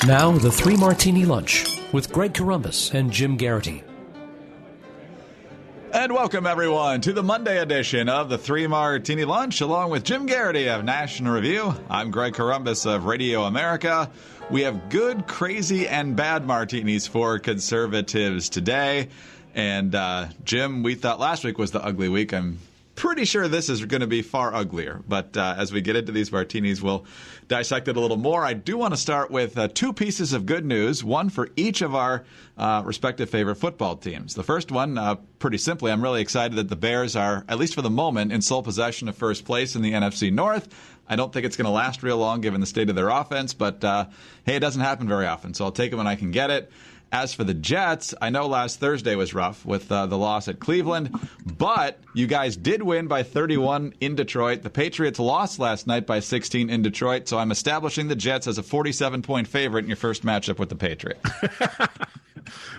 Now, the Three Martini Lunch with Greg Corombos and Jim Geraghty. And welcome, everyone, to the Monday edition of the Three Martini Lunch, along with Jim Geraghty of National Review. I'm Greg Corombos of Radio America. We have good, crazy, and bad martinis for conservatives today. And, Jim, we thought last week was the ugly week. I'm pretty sure this is going to be far uglier. But as we get into these martinis, we'll dissect it a little more. I do want to start with two pieces of good news, one for each of our respective favorite football teams. The first one, pretty simply, I'm really excited that the Bears are, at least for the moment, in sole possession of first place in the NFC North. I don't think it's going to last real long given the state of their offense, but hey, it doesn't happen very often, so I'll take it when I can get it. As for the Jets, I know last Thursday was rough with the loss at Cleveland, but you guys did win by 31 in Detroit. The Patriots lost last night by 16 in Detroit, so I'm establishing the Jets as a 47-point favorite in your first matchup with the Patriots.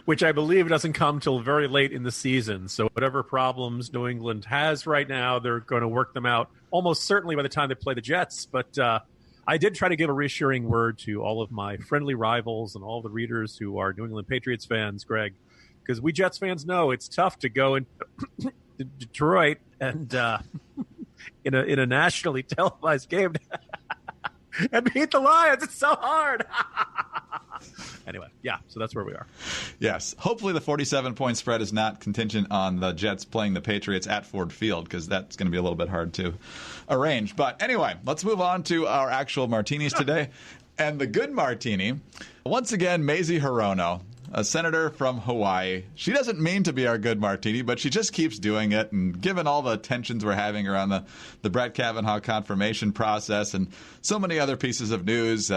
Which I believe doesn't come till very late in the season. So whatever problems New England has right now, they're going to work them out almost certainly by the time they play the Jets. But I did try to give a reassuring word to all of my friendly rivals and all the readers who are New England Patriots fans, Greg, because we Jets fans know it's tough to go into Detroit and in a nationally televised game and beat the Lions. It's so hard. Anyway, yeah, so that's where we are. Yes. Hopefully the 47-point spread is not contingent on the Jets playing the Patriots at Ford Field, because that's going to be a little bit hard to arrange. But anyway, let's move on to our actual martinis today. And the good martini, once again, Mazie Hirono, a senator from Hawaii. She doesn't mean to be our good martini, but she just keeps doing it. And given all the tensions we're having around the Brett Kavanaugh confirmation process and so many other pieces of news,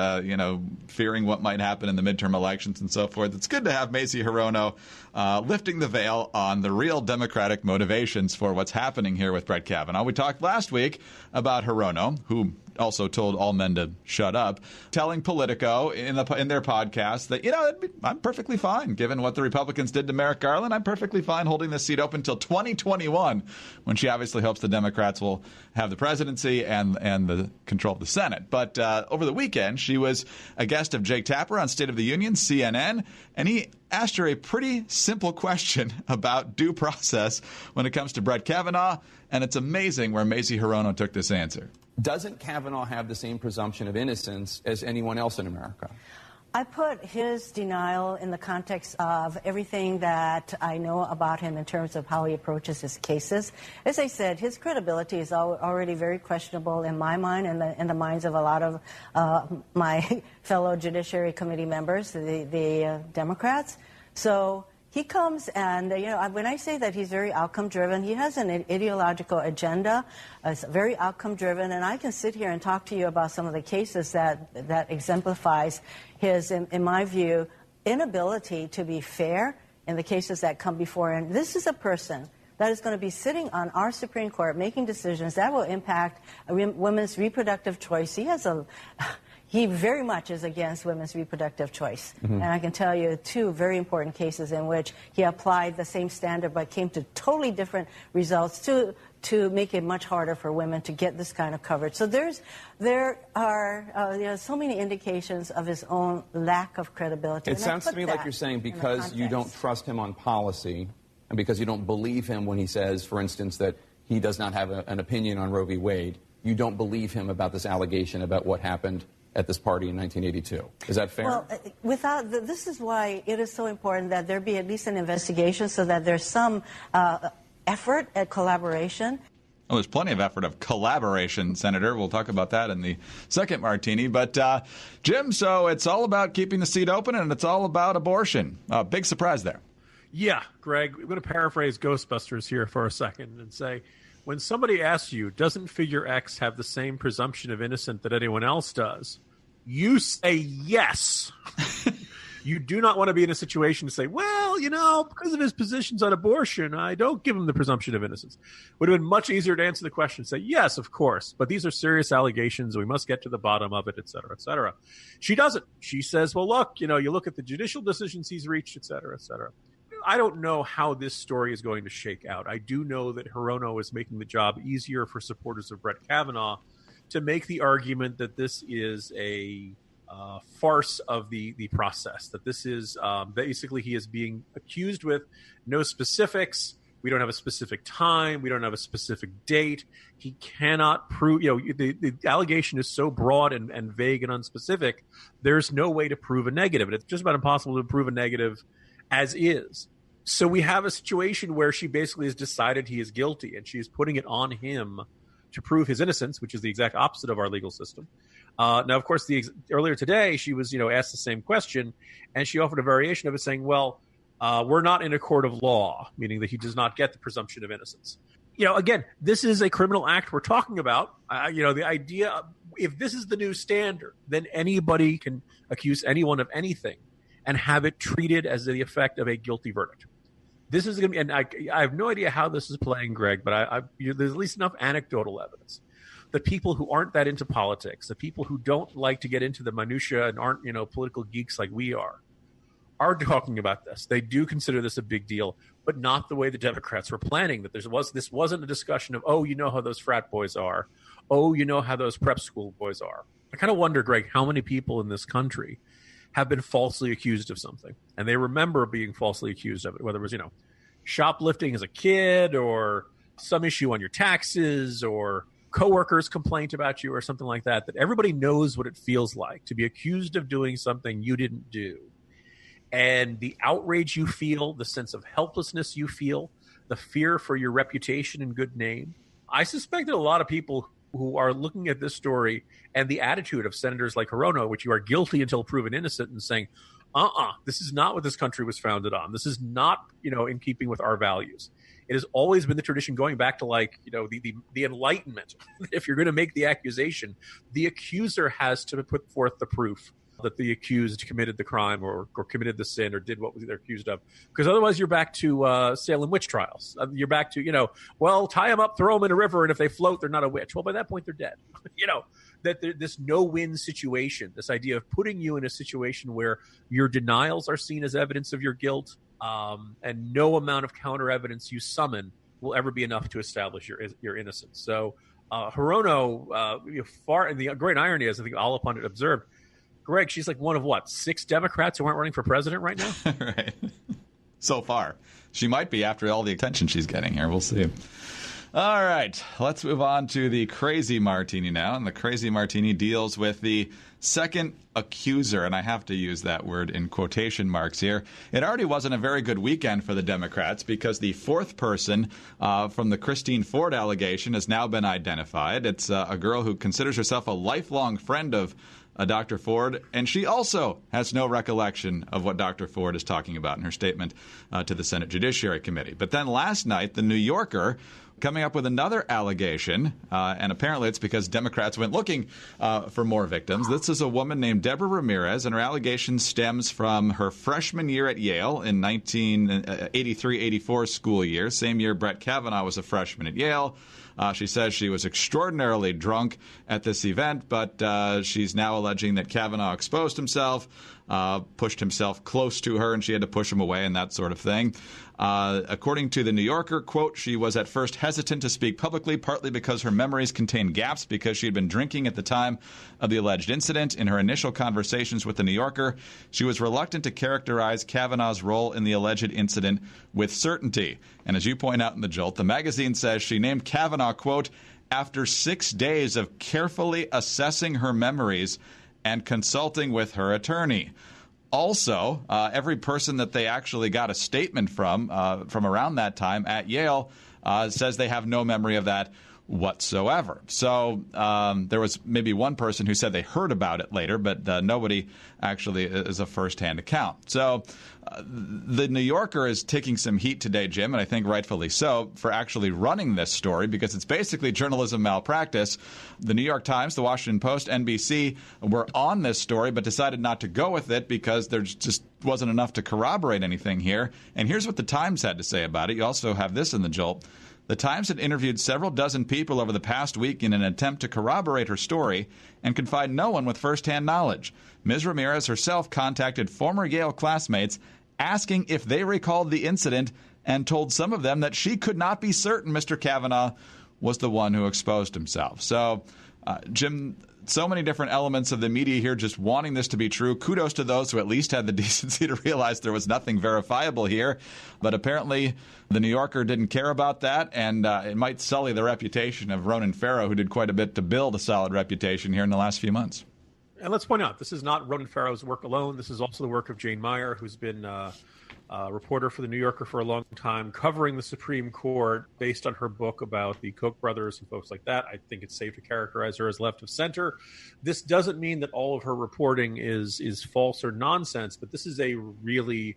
fearing what might happen in the midterm elections and so forth, it's good to have Mazie Hirono lifting the veil on the real Democratic motivations for what's happening here with Brett Kavanaugh. We talked last week about Hirono, who also told all men to shut up, telling Politico in their podcast that, I'm perfectly fine, given what the Republicans did to Merrick Garland. I'm perfectly fine holding this seat open until 2021, when she obviously hopes the Democrats will have the presidency and the control of the Senate. But over the weekend, she was a guest of Jake Tapper on State of the Union, CNN, and he asked her a pretty simple question about due process when it comes to Brett Kavanaugh, and it's amazing where Mazie Hirono took this answer. Doesn't Kavanaugh have the same presumption of innocence as anyone else in America? I put his denial in the context of everything that I know about him in terms of how he approaches his cases. As I said, his credibility is already very questionable in my mind and in the minds of a lot of my fellow Judiciary Committee members, the Democrats. So he comes and, when I say that he's very outcome-driven, he has an ideological agenda. It's very outcome-driven, and I can sit here and talk to you about some of the cases that exemplifies his, in my view, inability to be fair in the cases that come before him. This is a person that is going to be sitting on our Supreme Court making decisions that will impact women's reproductive choice. He very much is against women's reproductive choice. Mm-hmm. And I can tell you two very important cases in which he applied the same standard but came to totally different results to make it much harder for women to get this kind of coverage. So there are so many indications of his own lack of credibility. It sounds to me like you're saying because you don't trust him on policy and because you don't believe him when he says, for instance, that he does not have an opinion on Roe v. Wade, you don't believe him about this allegation about what happened at this party in 1982. Is that fair? Well, this is why it is so important that there be at least an investigation so that there's some effort at collaboration. Well, there's plenty of effort of collaboration, Senator. We'll talk about that in the second martini. But, Jim, so it's all about keeping the seat open and it's all about abortion. Big surprise there. Yeah, Greg, I'm going to paraphrase Ghostbusters here for a second and say, when somebody asks you, doesn't figure X have the same presumption of innocence that anyone else does? You say yes. You do not want to be in a situation to say, well, because of his positions on abortion, I don't give him the presumption of innocence. Would have been much easier to answer the question and say, yes, of course, but these are serious allegations. We must get to the bottom of it, et cetera, et cetera. She doesn't. She says, well, look, you look at the judicial decisions he's reached, et cetera, et cetera. I don't know how this story is going to shake out. I do know that Hirono is making the job easier for supporters of Brett Kavanaugh to make the argument that this is a farce of the process, that this is basically he is being accused with no specifics. We don't have a specific time. We don't have a specific date. He cannot prove, the allegation is so broad and vague and unspecific, there's no way to prove a negative. And it's just about impossible to prove a negative as is. So we have a situation where she basically has decided he is guilty, and she is putting it on him to prove his innocence, which is the exact opposite of our legal system. Now, of course, earlier today, she was, asked the same question, and she offered a variation of it saying, well, we're not in a court of law, meaning that he does not get the presumption of innocence. Again, this is a criminal act we're talking about. The idea, if this is the new standard, then anybody can accuse anyone of anything and have it treated as the effect of a guilty verdict. This is going to be, and I have no idea how this is playing, Greg, but there's at least enough anecdotal evidence that people who aren't that into politics, the people who don't like to get into the minutia and aren't, political geeks like we are talking about this. They do consider this a big deal, but not the way the Democrats were planning. That this wasn't a discussion of, how those frat boys are. How those prep school boys are. I kind of wonder, Greg, how many people in this country have been falsely accused of something, and they remember being falsely accused of it, whether it was, shoplifting as a kid or some issue on your taxes or coworkers' complaint about you or something like that, that everybody knows what it feels like to be accused of doing something you didn't do. And the outrage you feel, the sense of helplessness you feel, the fear for your reputation and good name. I suspect that a lot of people who are looking at this story and the attitude of senators like Hirono, which you are guilty until proven innocent, and saying, this is not what this country was founded on. This is not, in keeping with our values. It has always been the tradition going back to the Enlightenment. If you're going to make the accusation, the accuser has to put forth the proof that the accused committed the crime or committed the sin or did what they're accused of. Because otherwise you're back to Salem witch trials. You're back to, tie them up, throw them in a river, and if they float, they're not a witch. Well, by that point, they're dead. That this no-win situation, this idea of putting you in a situation where your denials are seen as evidence of your guilt, and no amount of counter evidence you summon will ever be enough to establish your innocence. So Hirono, and the great irony is, I think all upon it observed, Greg, she's like one of 6 Democrats who aren't running for president right now? Right. So far. She might be after all the attention she's getting here. We'll see. All right. Let's move on to the crazy martini now. And the crazy martini deals with the second accuser. And I have to use that word in quotation marks here. It already wasn't a very good weekend for the Democrats because the fourth person from the Christine Ford allegation has now been identified. It's a girl who considers herself a lifelong friend of Dr. Ford, and she also has no recollection of what Dr. Ford is talking about in her statement to the Senate Judiciary Committee. But then last night, the New Yorker coming up with another allegation, and apparently it's because Democrats went looking for more victims. This is a woman named Deborah Ramirez, and her allegation stems from her freshman year at Yale in 1983-84 school year, same year Brett Kavanaugh was a freshman at Yale. She says she was extraordinarily drunk at this event, but she's now alleging that Kavanaugh exposed himself, pushed himself close to her, and she had to push him away and that sort of thing. According to the New Yorker, quote, she was at first hesitant to speak publicly, partly because her memories contained gaps because she had been drinking at the time of the alleged incident. In her initial conversations with the New Yorker, she was reluctant to characterize Kavanaugh's role in the alleged incident with certainty. And as you point out in the Jolt, the magazine says she named Kavanaugh, quote, after 6 days of carefully assessing her memories and consulting with her attorney. Also, every person that they actually got a statement from around that time at Yale says they have no memory of that whatsoever. So there was maybe one person who said they heard about it later, but nobody actually is a firsthand account. So the New Yorker is taking some heat today, Jim, and I think rightfully so, for actually running this story because it's basically journalism malpractice. The New York Times, the Washington Post, NBC were on this story but decided not to go with it because there just wasn't enough to corroborate anything here. And here's what the Times had to say about it. You also have this in the Jolt. The Times had interviewed several dozen people over the past week in an attempt to corroborate her story and could find no one with firsthand knowledge. Ms. Ramirez herself contacted former Yale classmates asking if they recalled the incident and told some of them that she could not be certain Mr. Kavanaugh was the one who exposed himself. So Jim, so many different elements of the media here just wanting this to be true. Kudos to those who at least had the decency to realize there was nothing verifiable here. But apparently the New Yorker didn't care about that, and it might sully the reputation of Ronan Farrow, who did quite a bit to build a solid reputation here in the last few months. And let's point out, this is not Ronan Farrow's work alone. This is also the work of Jane Meyer, who's been a reporter for The New Yorker for a long time, covering the Supreme Court based on her book about the Koch brothers and folks like that. I think it's safe to characterize her as left of center. This doesn't mean that all of her reporting is false or nonsense, but this is a really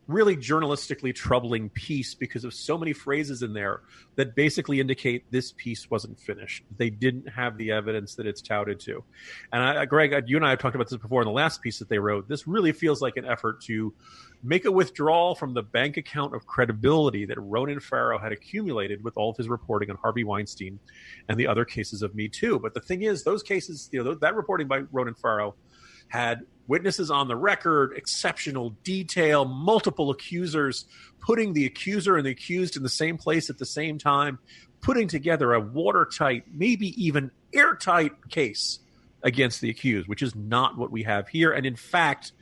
journalistically troubling piece because of so many phrases in there that basically indicate this piece wasn't finished. They didn't have the evidence that it's touted to. And Greg, you and I have talked about this before in the last piece that they wrote. This really feels like an effort to make a withdrawal from the bank account of credibility that Ronan Farrow had accumulated with all of his reporting on Harvey Weinstein and the other cases of Me Too. But the thing is, those cases, that reporting by Ronan Farrow had witnesses on the record, exceptional detail, multiple accusers, putting the accuser and the accused in the same place at the same time, putting together a watertight, maybe even airtight case against the accused, which is not what we have here. And in fact,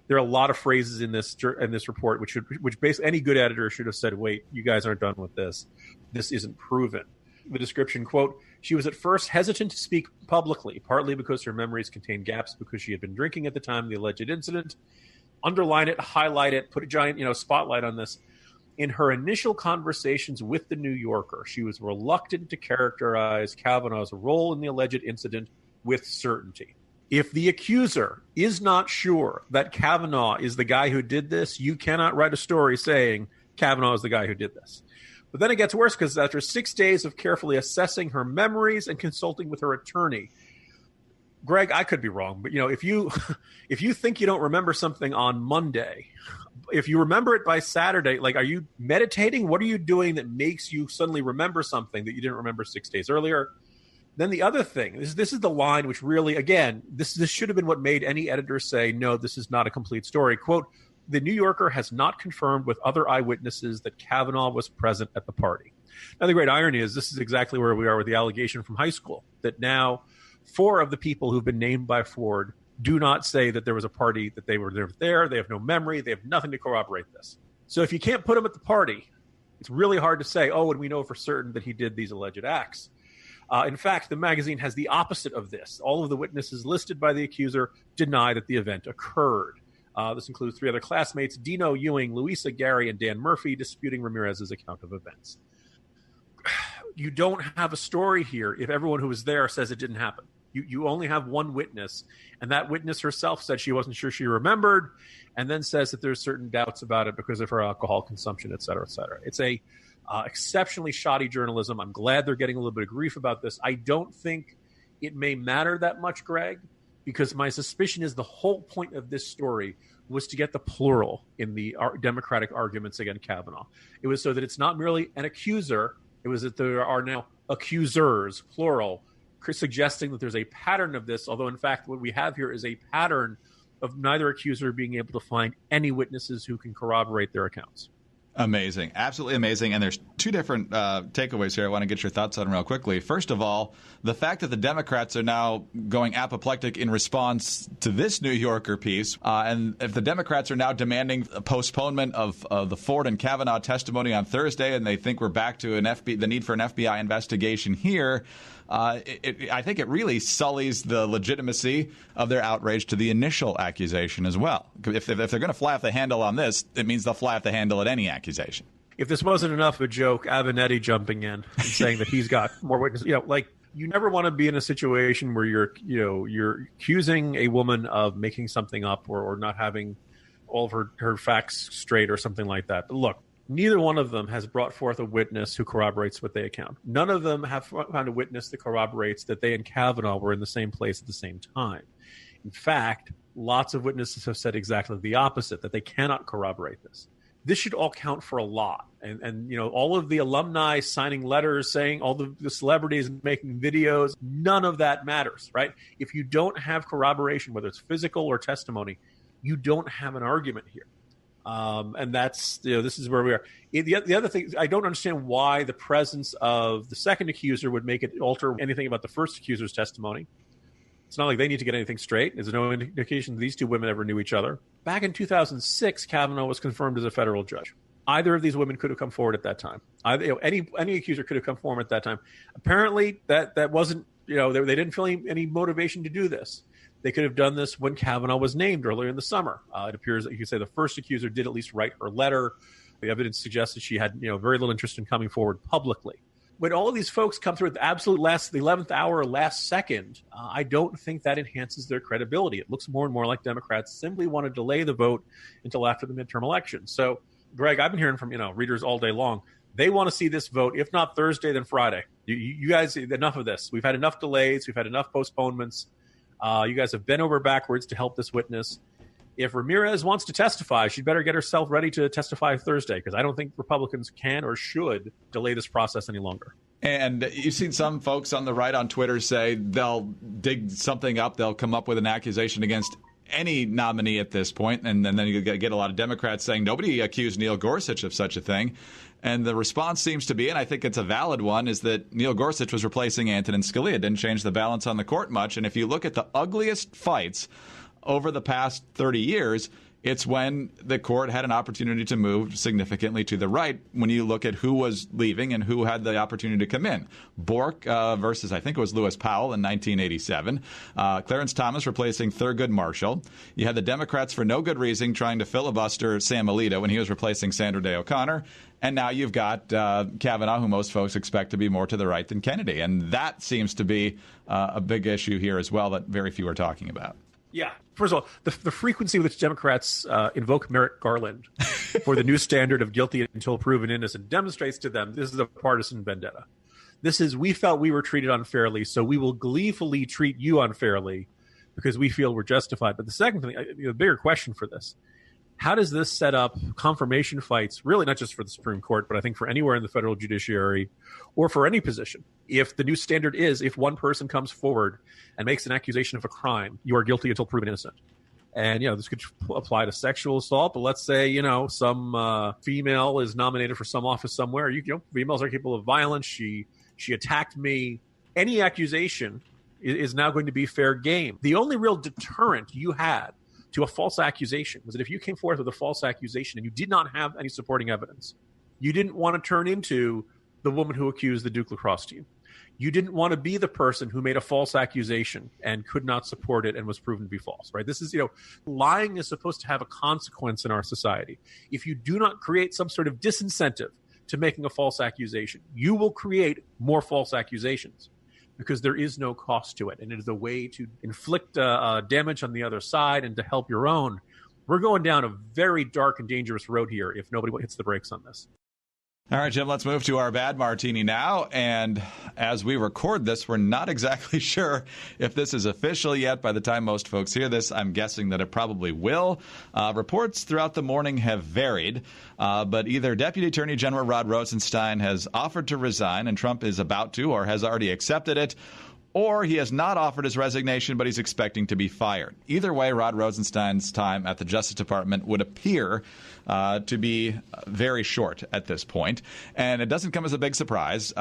there are a lot of phrases in this report which basically any good editor should have said, wait, you guys aren't done with this. This isn't proven. The description, quote, she was at first hesitant to speak publicly, partly because her memories contained gaps because she had been drinking at the time of the alleged incident. Underline it, highlight it, put a giant, spotlight on this. In her initial conversations with the New Yorker, she was reluctant to characterize Kavanaugh's role in the alleged incident with certainty. If the accuser is not sure that Kavanaugh is the guy who did this, you cannot write a story saying Kavanaugh is the guy who did this. But then it gets worse because after 6 days of carefully assessing her memories and consulting with her attorney, Greg, I could be wrong, but if you think you don't remember something on Monday, if you remember it by Saturday, are you meditating? What are you doing that makes you suddenly remember something that you didn't remember 6 days earlier? Then the other thing, this is the line which really, again, this should have been what made any editor say, no, this is not a complete story. Quote, the New Yorker has not confirmed with other eyewitnesses that Kavanaugh was present at the party. Now, the great irony is this is exactly where we are with the allegation from high school, that now 4 of the people who've been named by Ford do not say that there was a party, that they were there. They have no memory. They have nothing to corroborate this. So if you can't put him at the party, it's really hard to say, and we know for certain that he did these alleged acts. In fact, the magazine has the opposite of this. All of the witnesses listed by the accuser deny that the event occurred. This includes 3 other classmates, Dino Ewing, Louisa Gary, and Dan Murphy, disputing Ramirez's account of events. You don't have a story here if everyone who was there says it didn't happen. You only have one witness, and that witness herself said she wasn't sure she remembered, and then says that there's certain doubts about it because of her alcohol consumption, et cetera, et cetera. It's a exceptionally shoddy journalism. I'm glad they're getting a little bit of grief about this. I don't think it may matter that much, Greg, because my suspicion is the whole point of this story was to get the plural in the Democratic arguments against Kavanaugh. It was so that it's not merely an accuser. It was that there are now accusers, plural, suggesting that there's a pattern of this, although in fact what we have here is a pattern of neither accuser being able to find any witnesses who can corroborate their accounts. Amazing. Absolutely amazing. And there's 2 different takeaways here I want to get your thoughts on real quickly. First of all, the fact that the Democrats are now going apoplectic in response to this New Yorker piece, and if the Democrats are now demanding a postponement of the Ford and Kavanaugh testimony on Thursday, and they think we're back to the need for an FBI investigation here, I think it really sullies the legitimacy of their outrage to the initial accusation as well. If they're going to fly off the handle on this, it means they'll fly off the handle at any accusation. If this wasn't enough of a joke, Avenatti jumping in and saying that he's got more witnesses, you never want to be in a situation where you're accusing a woman of making something up or not having all of her facts straight or something like that. But look, neither one of them has brought forth a witness who corroborates what they account. None of them have found a witness that corroborates that they and Kavanaugh were in the same place at the same time. In fact, lots of witnesses have said exactly the opposite, that they cannot corroborate this. This should all count for a lot. And all of the alumni signing letters saying all the celebrities making videos, none of that matters, right? If you don't have corroboration, whether it's physical or testimony, you don't have an argument here. And that's, this is where we are. The other thing, I don't understand why the presence of the second accuser would make it alter anything about the first accuser's testimony. It's not like they need to get anything straight. There's no indication these two women ever knew each other. Back in 2006, Kavanaugh was confirmed as a federal judge. Either of these women could have come forward at that time. Any accuser could have come forward at that time. Apparently, that wasn't, they didn't feel any motivation to do this. They could have done this when Kavanaugh was named earlier in the summer. It appears that you could say the first accuser did at least write her letter. The evidence suggests that she had, very little interest in coming forward publicly. When all of these folks come through at the absolute the 11th hour, last second, I don't think that enhances their credibility. It looks more and more like Democrats simply want to delay the vote until after the midterm election. So, Greg, I've been hearing from, readers all day long. They want to see this vote, if not Thursday, then Friday. You guys, enough of this. We've had enough delays. We've had enough postponements. You guys have bent over backwards to help this witness. If Ramirez wants to testify, she'd better get herself ready to testify Thursday, because I don't think Republicans can or should delay this process any longer. And you've seen some folks on the right on Twitter say they'll dig something up. They'll come up with an accusation against any nominee at this point. And then you get a lot of Democrats saying nobody accused Neil Gorsuch of such a thing. And the response seems to be, and I think it's a valid one, is that Neil Gorsuch was replacing Antonin Scalia. It didn't change the balance on the court much. And if you look at the ugliest fights over the past 30 years, it's when the court had an opportunity to move significantly to the right when you look at who was leaving and who had the opportunity to come in. Bork versus, I think it was Lewis Powell in 1987. Clarence Thomas replacing Thurgood Marshall. You had the Democrats, for no good reason, trying to filibuster Sam Alito when he was replacing Sandra Day O'Connor. And now you've got Kavanaugh, who most folks expect to be more to the right than Kennedy. And that seems to be a big issue here as well that very few are talking about. Yeah. First of all, the frequency with which Democrats invoke Merrick Garland for the new standard of guilty until proven innocent demonstrates to them this is a partisan vendetta. This is, we felt we were treated unfairly, so we will gleefully treat you unfairly because we feel we're justified. But the second thing, the bigger question for this, how does this set up confirmation fights, really not just for the Supreme Court, but I think for anywhere in the federal judiciary or for any position? If the new standard is, if one person comes forward and makes an accusation of a crime, you are guilty until proven innocent. And, this could apply to sexual assault, but let's say, some female is nominated for some office somewhere. Females are capable of violence. She attacked me. Any accusation is now going to be fair game. The only real deterrent you had to a false accusation was that if you came forth with a false accusation and you did not have any supporting evidence, you didn't want to turn into the woman who accused the Duke lacrosse team. You didn't want to be the person who made a false accusation and could not support it and was proven to be false, right? This is, lying is supposed to have a consequence in our society. If you do not create some sort of disincentive to making a false accusation, you will create more false accusations because there is no cost to it. And it is a way to inflict damage on the other side and to help your own. We're going down a very dark and dangerous road here if nobody hits the brakes on this. All right, Jim, let's move to our bad martini now. And as we record this, we're not exactly sure if this is official yet. By the time most folks hear this, I'm guessing that it probably will. Reports throughout the morning have varied, but either Deputy Attorney General Rod Rosenstein has offered to resign, and Trump is about to or has already accepted it, or he has not offered his resignation, but he's expecting to be fired. Either way, Rod Rosenstein's time at the Justice Department would appear to be very short at this point. And it doesn't come as a big surprise.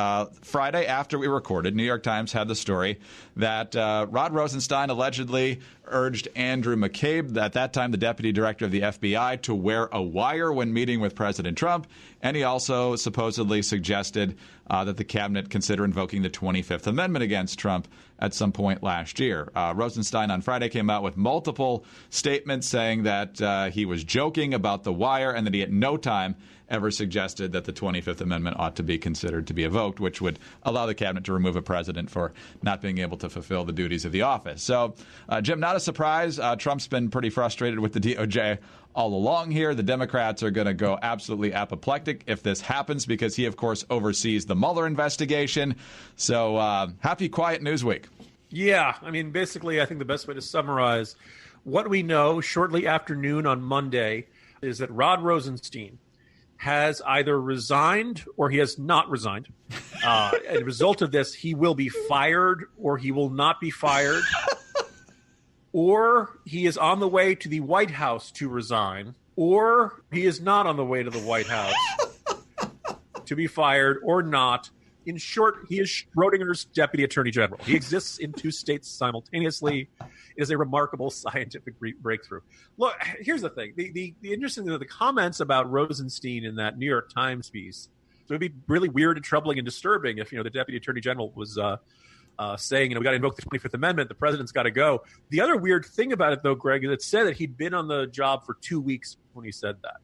Friday, after we recorded, New York Times had the story that Rod Rosenstein allegedly urged Andrew McCabe, at that time the deputy director of the FBI, to wear a wire when meeting with President Trump. And he also supposedly suggested that the cabinet consider invoking the 25th Amendment against Trump at some point last year. Rosenstein on Friday came out with multiple statements saying that he was joking about the wire and that he at no time ever suggested that the 25th Amendment ought to be considered to be invoked, which would allow the cabinet to remove a president for not being able to fulfill the duties of the office. So, Jim, not a surprise. Trump's been pretty frustrated with the DOJ all along here. The Democrats are going to go absolutely apoplectic if this happens because he, of course, oversees the Mueller investigation. So happy quiet news week. Yeah, I mean, basically, I think the best way to summarize what we know shortly after noon on Monday is that Rod Rosenstein has either resigned or he has not resigned. As a result of this, he will be fired or he will not be fired. Or he is on the way to the White House to resign, or he is not on the way to the White House to be fired or not. In short, he is Schrodinger's deputy attorney general. He exists in two states simultaneously. It is a remarkable scientific breakthrough. Look, here's the thing. The interesting thing, the comments about Rosenstein in that New York Times piece, so it would be really weird and troubling and disturbing if, the deputy attorney general was saying, we got to invoke the 25th Amendment. The president's got to go. The other weird thing about it, though, Greg, is it said that he'd been on the job for 2 weeks when he said that.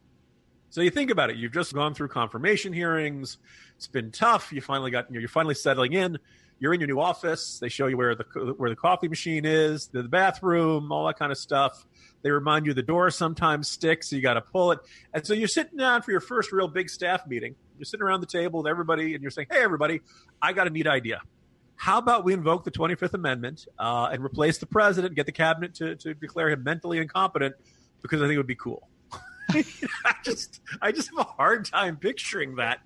So you think about it. You've just gone through confirmation hearings. It's been tough. You finally you're finally settling in. You're in your new office. They show you where the coffee machine is, the bathroom, all that kind of stuff. They remind you the door sometimes sticks, so you got to pull it. And so you're sitting down for your first real big staff meeting. You're sitting around the table with everybody, and you're saying, hey, everybody, I got a neat idea. How about we invoke the 25th Amendment and replace the president, get the cabinet to declare him mentally incompetent, because I think it would be cool. I just have a hard time picturing that.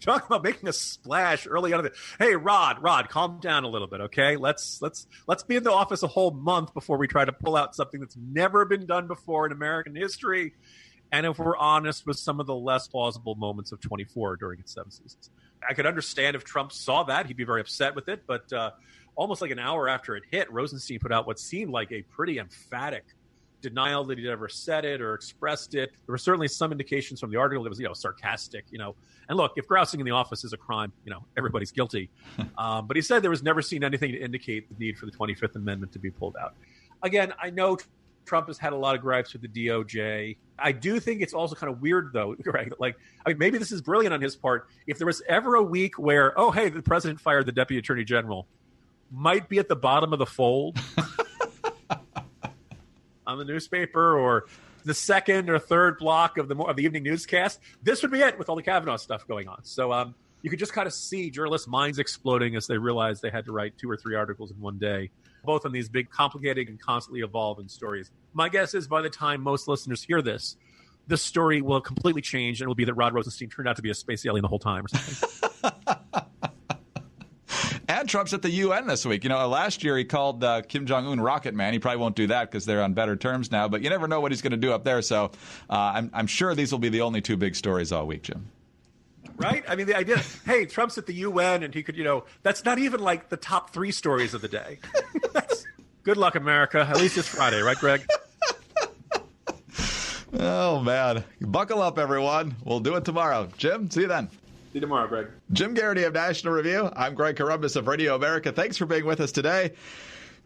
Talk about making a splash early on. Hey, Rod, calm down a little bit, okay? Let's be in the office a whole month before we try to pull out something that's never been done before in American history. And if we're honest, with some of the less plausible moments of 24 during its 7 seasons. I could understand if Trump saw that, he'd be very upset with it. But almost like an hour after it hit, Rosenstein put out what seemed like a pretty emphatic denial that he'd ever said it or expressed it. There were certainly some indications from the article that was, sarcastic, And look, if grousing in the office is a crime, everybody's guilty. But he said there was never seen anything to indicate the need for the 25th Amendment to be pulled out. Again, I know Trump has had a lot of gripes with the DOJ. I do think it's also kind of weird, though, Greg. Maybe this is brilliant on his part. If there was ever a week where, the president fired the deputy attorney general, might be at the bottom of the fold on the newspaper, or the second or third block of the evening newscast, this would be it with all the Kavanaugh stuff going on. So you could just kind of see journalists' minds exploding as they realized they had to write 2 or 3 articles in one day, both on these big, complicated, and constantly evolving stories. My guess is by the time most listeners hear this story will have completely changed, and it will be that Rod Rosenstein turned out to be a space alien the whole time or something. And Trump's at the UN this week. Last year he called Kim Jong-un Rocket Man. He probably won't do that because they're on better terms now. But you never know what he's going to do up there. So I'm sure these will be the only 2 big stories all week, Jim. Right? I mean, the idea, hey, Trump's at the UN and he could, that's not even like the top 3 stories of the day. Good luck, America. At least it's Friday, right, Greg? Oh, man. Buckle up, everyone. We'll do it tomorrow. Jim, see you then. See you tomorrow, Greg. Jim Geraghty of National Review. I'm Greg Corombos of Radio America. Thanks for being with us today.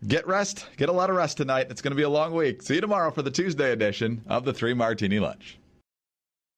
Get rest. Get a lot of rest tonight. It's going to be a long week. See you tomorrow for the Tuesday edition of the 3 Martini Lunch.